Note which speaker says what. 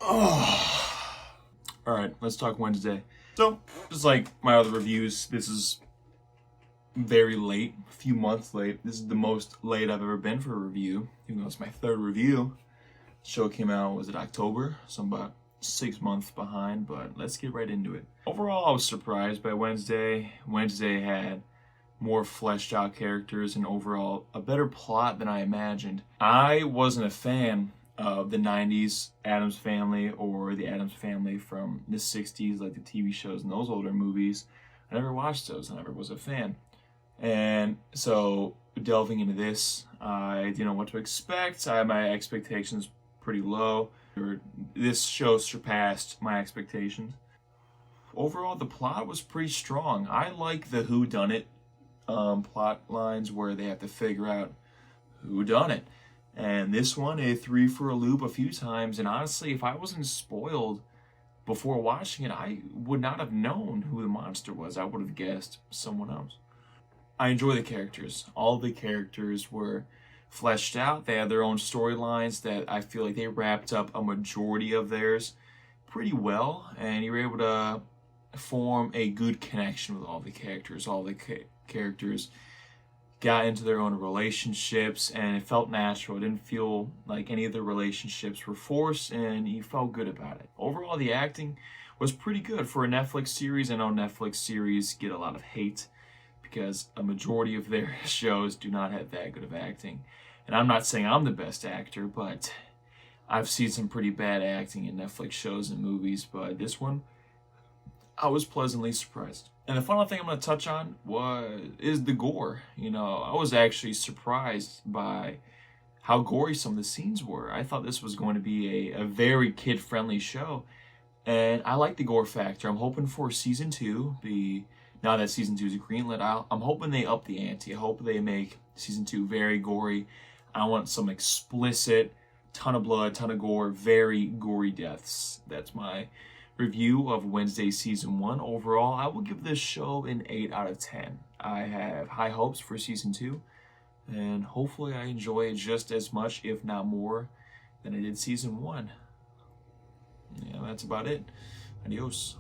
Speaker 1: Oh. All right, let's talk Wednesday. So, just like my other reviews, this is very late, a few months late. This is the most late I've ever been for a review, even though it's my third review. The show came out, was it October? So I'm about 6 months behind, but let's get right into it. Overall, I was surprised by Wednesday. Wednesday had more fleshed out characters and overall a better plot than I imagined. I wasn't a fan of the 90s Addams Family or the Addams Family from the 60s, like the TV shows and those older movies. I never watched those. I never was a fan. And so delving into this, I didn't know what to expect. I had my expectations pretty low. This show surpassed my expectations. Overall, the plot was pretty strong. I like the whodunit plot lines where they have to figure out who done it. And this one, it threw for a loop a few times. And honestly, if I wasn't spoiled before watching it, I would not have known who the monster was. I would have guessed someone else. I enjoy the characters. All the characters were fleshed out. They had their own storylines that I feel like they wrapped up a majority of theirs pretty well. And you were able to form a good connection with all the characters. All the characters got into their own relationships and it felt natural. It didn't feel like any of the relationships were forced and you felt good about it. Overall, the acting was pretty good for a Netflix series. I know Netflix series get a lot of hate because a majority of their shows do not have that good of acting. And I'm not saying I'm the best actor, but I've seen some pretty bad acting in Netflix shows and movies, but this one, I was pleasantly surprised. And the final thing I'm going to touch on is the gore. You know, I was actually surprised by how gory some of the scenes were. I thought this was going to be a very kid-friendly show, and I like the gore factor. I'm hoping for season 2, now that season 2 is greenlit, I'm hoping they up the ante. I hope they make season 2 very gory. I want some explicit, ton of blood, ton of gore, very gory deaths. That's my review of Wednesday season 1. Overall, I will give this show an 8 out of 10. I have high hopes for season 2, and hopefully I enjoy it just as much, if not more, than I did season 1. Yeah, that's about it. Adios.